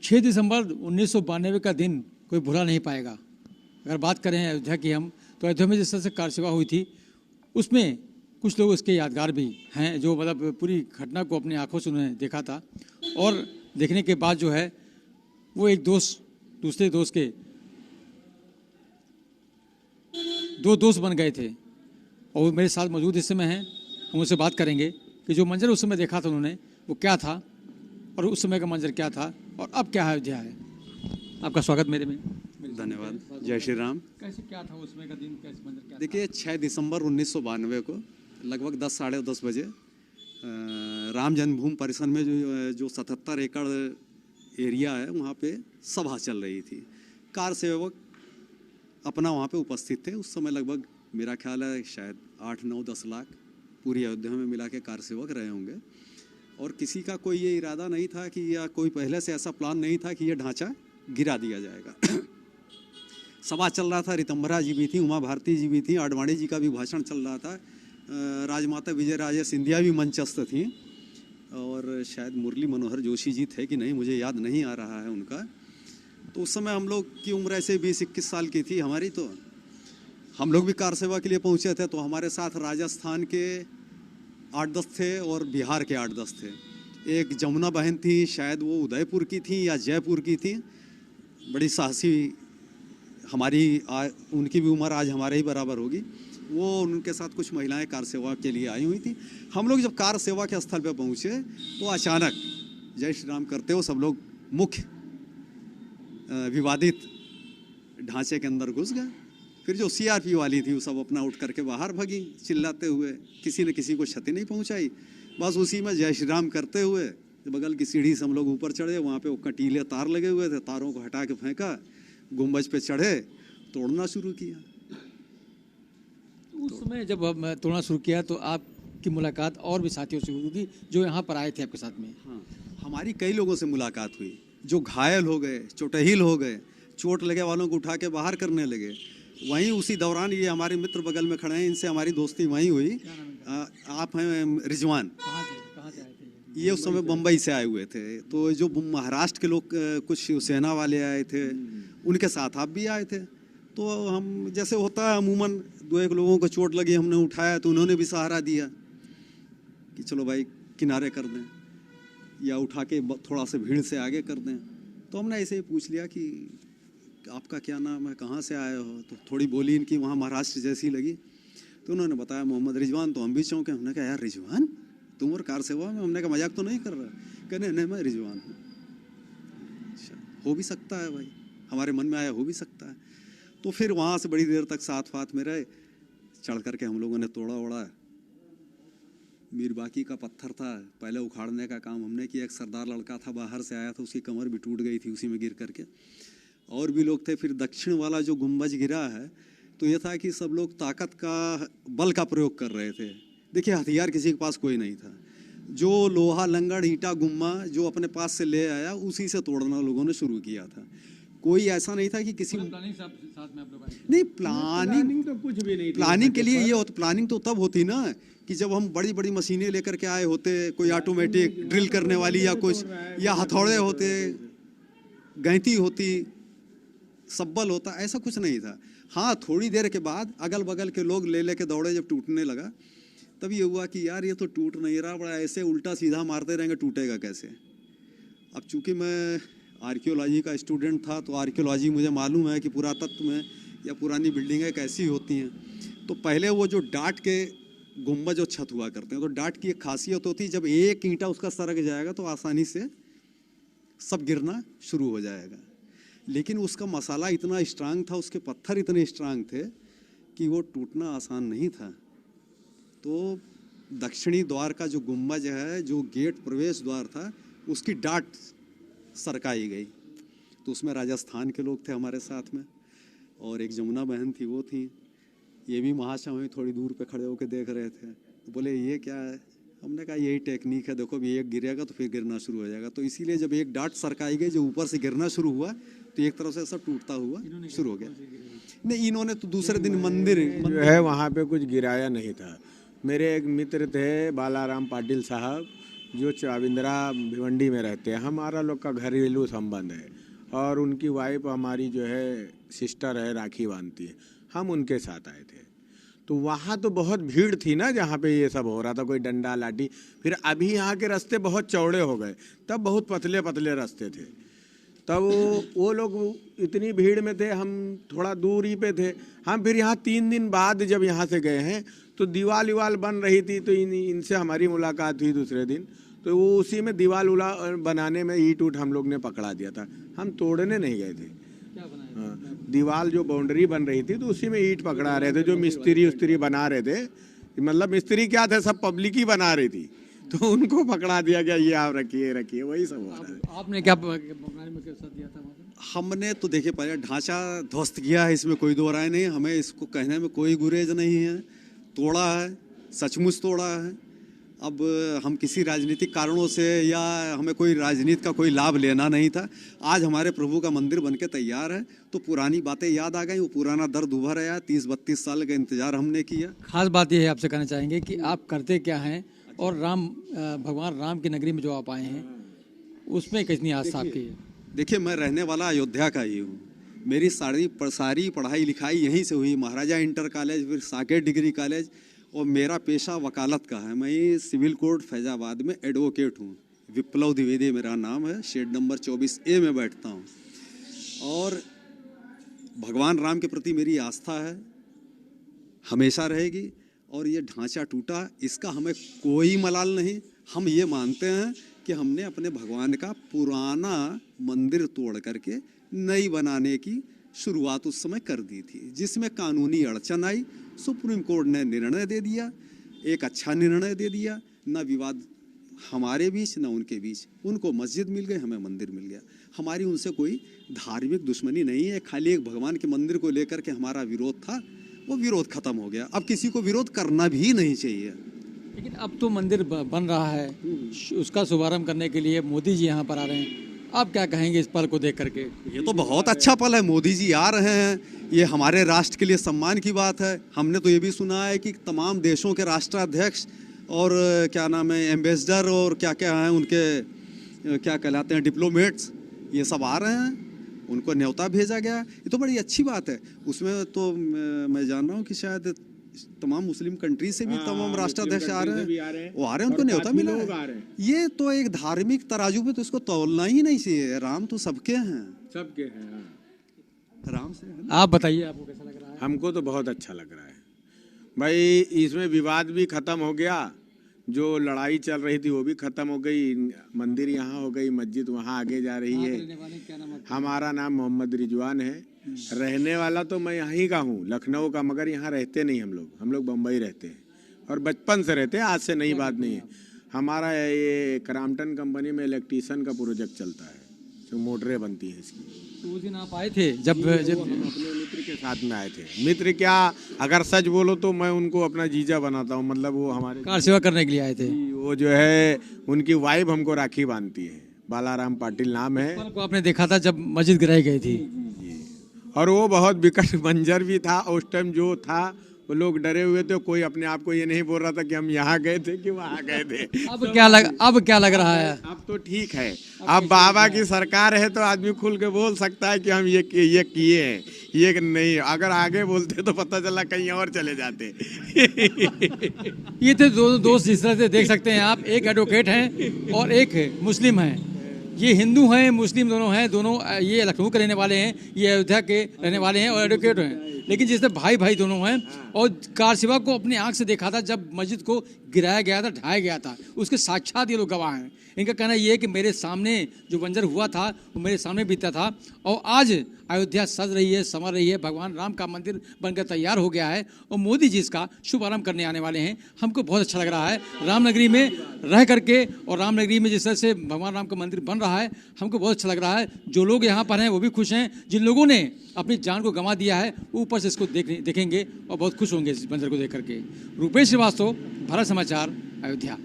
6 दिसंबर 1992 का दिन कोई भुला नहीं पाएगा। अगर बात करें अयोध्या की हम, तो अयोध्या में जिस तरह से कार सेवा हुई थी, उसमें कुछ लोग उसके यादगार भी हैं, जो मतलब पूरी घटना को अपनी आंखों से उन्होंने देखा था, और देखने के बाद जो है वो एक दोस्त दूसरे दोस्त के दो दोस्त बन गए थे। और वो मेरे साथ मौजूद इस समय हैं, हम उनसे बात करेंगे कि जो मंजर उस समय देखा था उन्होंने, वो क्या था और उस समय का मंजर क्या था और अब क्या अयोध्या है। आपका स्वागत मेरे में। धन्यवाद। जय श्री राम। कैसे क्या था उसमें का दिन, कैसे मंजर क्या देखिए 6 दिसंबर 1992 को लगभग 10 साढ़े 10 बजे राम जन्मभूमि परिसर में जो 77 एकड़ एरिया है वहाँ पे सभा चल रही थी। कार सेवक अपना वहाँ पे उपस्थित थे। उस समय लगभग मेरा ख्याल है शायद 8-9-10 लाख पूरी अयोध्या में मिला के कार सेवक रहे होंगे, और किसी का कोई ये इरादा नहीं था कि, या कोई पहले से ऐसा प्लान नहीं था कि ये ढांचा गिरा दिया जाएगा। सभा चल रहा था, रितंभरा जी भी थी, उमा भारती जी भी थी, आडवाणी जी का भी भाषण चल रहा था, राजमाता विजय राजे सिंधिया भी मंचस्थ थी, और शायद मुरली मनोहर जोशी जी थे कि नहीं, मुझे याद नहीं आ रहा है उनका। तो उस समय हम लोग की उम्र ऐसे 20-21 साल की थी हमारी, तो हम लोग भी कार सेवा के लिए पहुंचे थे। तो हमारे साथ राजस्थान के 8-10 थे और बिहार के 8-10 थे। एक जमुना बहन थी, शायद वो उदयपुर की थी या जयपुर की थी, बड़ी साहसी, हमारी उनकी भी उम्र आज हमारे ही बराबर होगी। वो उनके साथ कुछ महिलाएं कार सेवा के लिए आई हुई थी। हम लोग जब कार सेवा के स्थल पर पहुँचे तो अचानक जय श्री राम करते हो सब लोग मुख्य विवादित ढांचे के अंदर घुस गए। फिर जो सीआरपी वाली थी वो सब अपना उठ करके बाहर भगी चिल्लाते हुए, किसी ने किसी को क्षति नहीं पहुंचाई। बस उसी में जय श्री राम करते हुए बगल की सीढ़ी से हम लोग ऊपर चढ़े, वहाँ पे वो कटीले तार लगे हुए थे, तारों को हटा के फेंका, गुंबज पे चढ़े, तोड़ना शुरू किया। उस समय जब तोड़ना शुरू किया तो आपकी मुलाकात और भी साथियों से हुई जो यहाँ पर आए थे आपके साथ में? हाँ, हमारी कई लोगों से मुलाकात हुई जो घायल हो गए, चोटहील हो गए, चोट लगे वालों को उठा के बाहर करने लगे। वहीं उसी दौरान ये हमारे मित्र बगल में खड़े हैं, इनसे हमारी दोस्ती वहीं हुई। आप हैं रिजवान। कहाँ से आए थे? ये उस समय बम्बई से आए हुए थे। तो जो महाराष्ट्र के लोग कुछ शिवसेना वाले आए थे, उनके साथ आप भी आए थे। तो हम जैसे होता है अमूमन 2-1 लोगों को चोट लगी, हमने उठाया तो उन्होंने भी सहारा दिया कि चलो भाई किनारे कर दें या उठा के थोड़ा सा भीड़ से आगे कर दें। तो हमने ऐसे ही पूछ लिया कि आपका क्या नाम है, कहाँ से आए हो? तो थोड़ी बोली इनकी वहाँ महाराष्ट्र जैसी लगी। तो उन्होंने बताया मोहम्मद रिजवान। तो हम भी चौंके। हमने कहा यार रिजवान तुम और कार सेवा में? हमने कहा मजाक तो नहीं कर रहा? कहने नहीं मैं रिजवान हूँ। अच्छा, हो भी सकता है भाई, हमारे मन में आया हो भी सकता है। तो फिर वहाँ से बड़ी देर तक साथ फाथ में रहे। चढ़ करके हम लोगों ने तोड़ा ओड़ा। मीर बाकी का पत्थर था, पहले उखाड़ने का काम हमने किया। एक सरदार लड़का था बाहर से आया था, उसकी कमर भी टूट गई थी उसी में गिर करके। और भी लोग थे। फिर दक्षिण वाला जो गुंबज गिरा है तो ये था कि सब लोग ताकत का, बल का प्रयोग कर रहे थे। देखिए हथियार किसी के पास कोई नहीं था। जो लोहा लंगड़ ईंटा गुम्मा जो अपने पास से ले आया उसी से तोड़ना लोगों ने शुरू किया था। कोई ऐसा नहीं था कि किसी प्लानिंग साथ में आप लोग आए? नहीं, प्लानिंग तो कुछ भी नहीं। प्लानिंग के लिए ये होता, प्लानिंग तो तब होती ना कि जब हम बड़ी बड़ी मशीनें लेकर के आए होते, कोई ऑटोमेटिक ड्रिल करने वाली या कुछ, या हथौड़े होते, गैंती होती, सब्बल होता, ऐसा कुछ नहीं था। हाँ, थोड़ी देर के बाद अगल बगल के लोग ले लेके दौड़े। जब टूटने लगा तब ये हुआ कि यार ये तो टूट नहीं रहा, बड़ा ऐसे उल्टा सीधा मारते रहेंगे, टूटेगा कैसे? अब चूंकि मैं आर्कियोलॉजी का स्टूडेंट था तो आर्कियोलॉजी मुझे मालूम है कि पुरातत्व में या पुरानी बिल्डिंगें कैसी होती हैं। तो पहले वो जो डाट के गुंबज और छत हुआ करते हैं, तो डाट की एक खासियत होती है, जब एक ईंटा उसका सरक जाएगा तो आसानी से सब गिरना शुरू हो जाएगा। लेकिन उसका मसाला इतना स्ट्रांग था, उसके पत्थर इतने स्ट्रांग थे कि वो टूटना आसान नहीं था। तो दक्षिणी द्वार का जो गुंबज है, जो गेट प्रवेश द्वार था, उसकी डाट सरकाई गई। तो उसमें राजस्थान के लोग थे हमारे साथ में, और एक जमुना बहन थी, वो थी। ये भी महाशय थोड़ी दूर पे खड़े होकर देख रहे थे। तो बोले ये क्या है? हमने कहा यही टेक्निक है, देखो अभी एक गिरेगा तो फिर गिरना शुरू हो जाएगा। तो इसीलिए जब एक डाट सरकाई गई, जो ऊपर से गिरना शुरू हुआ, तो एक तरफ से सब टूटता हुआ शुरू हो गया। नहीं, इन्होंने तो दूसरे दिन मंदिर जो है वहाँ पे कुछ गिराया नहीं था। मेरे एक मित्र थे बालाराम पाटिल साहब, जो चाविंद्रा भिवंडी में रहते हैं, हमारा लोग का घरेलू संबंध है और उनकी वाइफ हमारी जो है सिस्टर है, राखी बांधती है, हम उनके साथ आए थे। तो वहाँ तो बहुत भीड़ थी ना जहाँ पे ये सब हो रहा था, कोई डंडा लाठी। फिर अभी यहाँ के रास्ते बहुत चौड़े हो गए, तब बहुत पतले पतले रास्ते थे। तब वो लोग इतनी भीड़ में थे, हम थोड़ा दूरी पे थे। हम फिर यहाँ 3 दिन बाद जब यहाँ से गए हैं तो दीवार विवाल बन रही थी, तो इनसे हमारी मुलाकात हुई दूसरे दिन। तो वो उसी में दीवार उला बनाने में ईंट उट हम लोग ने पकड़ा दिया था, हम तोड़ने नहीं गए थे। हाँ, दीवार जो बाउंड्री बन रही थी तो उसी में ईंट पकड़ा रहे थे, जो मिस्त्री उस्त्री बना रहे थे। मतलब मिस्त्री क्या थे, सब पब्लिक ही बना रही थी, तो उनको पकड़ा दिया गया, ये आप रखिए रखिए, वही सब हो रहा है। आपने क्या बनाने में कैसा दिया था? हमने तो देखिए पहले ढांचा ध्वस्त किया है, इसमें कोई दो राय नहीं, हमें इसको कहने में कोई गुरेज नहीं है। तोड़ा है, सचमुच तोड़ा है। अब हम किसी राजनीतिक कारणों से या हमें कोई राजनीति का कोई लाभ लेना नहीं था। आज हमारे प्रभु का मंदिर बनके तैयार है तो पुरानी बातें याद आ गई, वो पुराना दर्द उभर आया। 30-32 साल का इंतजार हमने किया। खास बात यह है, आपसे कहना चाहेंगे कि आप करते क्या हैं और भगवान राम की नगरी में जो आप आए हैं उसमें कितनी आस्था आपकी है? देखिए, मैं रहने वाला अयोध्या का ही हूँ। मेरी सारी पढ़ाई लिखाई यहीं से हुई, महाराजा इंटर कॉलेज, फिर साकेत डिग्री कॉलेज, और मेरा पेशा वकालत का है। मैं सिविल कोर्ट फैजाबाद में एडवोकेट हूँ। विप्लव द्विवेदी मेरा नाम है, शेड नंबर 24A में बैठता हूँ। और भगवान राम के प्रति मेरी आस्था है, हमेशा रहेगी। और ये ढांचा टूटा, इसका हमें कोई मलाल नहीं। हम ये मानते हैं कि हमने अपने भगवान का पुराना मंदिर तोड़ करके नई बनाने की शुरुआत उस समय कर दी थी, जिसमें कानूनी अड़चन आई। सुप्रीम कोर्ट ने निर्णय दे दिया, एक अच्छा निर्णय दे दिया। न विवाद हमारे बीच न उनके बीच। उनको मस्जिद मिल गई, हमें मंदिर मिल गया। हमारी उनसे कोई धार्मिक दुश्मनी नहीं है, खाली एक भगवान के मंदिर को लेकर के हमारा विरोध था, वो विरोध खत्म हो गया। अब किसी को विरोध करना भी नहीं चाहिए। लेकिन अब तो मंदिर बन रहा है, उसका शुभारंभ करने के लिए मोदी जी यहाँ पर आ रहे हैं। आप क्या कहेंगे इस पल को देख करके? ये तो बहुत अच्छा पल है, मोदी जी आ रहे हैं, ये हमारे राष्ट्र के लिए सम्मान की बात है। हमने तो ये भी सुना है कि तमाम देशों के राष्ट्राध्यक्ष और क्या नाम है, एम्बेसडर और क्या क्या हैं उनके, क्या कहलाते हैं, डिप्लोमेट्स, ये सब आ रहे हैं। उनको न्योता भेजा गया, ये तो बड़ी अच्छी बात है। उसमें तो मैं जान रहा हूँ कि शायद तमाम मुस्लिम कंट्री से भी तमाम राष्ट्राध्यक्ष आ रहे हैं, वो आ रहे हैं, उनको न्योता मिला है। ये तो एक धार्मिक तराजू में तो इसको तौलना ही नहीं चाहिए। राम तो सबके हैं, सबके हैं, राम से है। आप बताइए, आपको कैसा लग रहा है? हमको तो बहुत अच्छा लग रहा है भाई। इसमें विवाद भी खत्म हो गया, जो लड़ाई चल रही थी वो भी खत्म हो गई। मंदिर यहाँ हो गई, मस्जिद वहाँ आगे जा रही है। हमारा नाम मोहम्मद रिजवान है। रहने वाला तो मैं यहीं का हूँ, लखनऊ का, मगर यहाँ रहते नहीं हम लोग बम्बई रहते हैं और बचपन से रहते हैं, आज से नई बात नहीं है। हमारा ये क्रॉम्पटन कंपनी में इलेक्ट्रीशियन का प्रोजेक्ट चलता है, जो मोटरें बनती हैं इसकी। तो उस दिन आप आए थे जब हम अपने मित्र के साथ में आए थे। मित्र क्या, अगर सच बोलो तो मैं उनको अपना जीजा बनाता हूँ। मतलब वो हमारे कार सेवा करने के लिए आए थे। वो जो है उनकी वाइफ हमको राखी बांधती है, बालाराम पाटिल नाम है। पल को आपने देखा था जब मस्जिद गिराई गई थी, और वो बहुत विकट मंजर भी था उस टाइम जो था। वो लोग डरे हुए थे, कोई अपने आप को ये नहीं बोल रहा था कि हम यहाँ गए थे कि वहाँ गए थे। अब क्या लग रहा है? अब तो ठीक है, अब बाबा की सरकार है तो आदमी खुल के बोल सकता है कि हम ये किए हैं, ये नहीं। अगर आगे बोलते तो पता चला कहीं और चले जाते। ये थे दोनों दोस्त, जिस तरह से देख सकते हैं आप, एक एडवोकेट हैं और एक मुस्लिम हैं। ये हिंदू हैं, मुस्लिम दोनों हैं, दोनों ये लखनऊ के रहने वाले हैं, ये अयोध्या के रहने वाले हैं और एडवोकेट हैं। लेकिन जैसे भाई भाई दोनों हैं। और कार सेवा को अपनी आंख से देखा था जब मस्जिद को गिराया गया था, ढाया गया था, उसके साक्षात ये लोग गवाह हैं। इनका कहना ये है कि मेरे सामने जो बंजर हुआ था वो मेरे सामने बीता था, और आज अयोध्या सज रही है, संवर रही है, भगवान राम का मंदिर बनकर तैयार हो गया है और मोदी जी इसका शुभारंभ करने आने वाले हैं। हमको बहुत अच्छा लग रहा है रामनगरी में रह करके, और रामनगरी में जिस तरह से भगवान राम का मंदिर बन रहा है हमको बहुत अच्छा लग रहा है। जो लोग यहाँ पर हैं वो भी खुश हैं, जिन लोगों ने अपनी जान को गंवा दिया है ऊपर से इसको देखेंगे और बहुत खुश होंगे इस मंदिर को देख करके। रूपेश श्रीवास्तव, भारत समाचार, अयोध्या।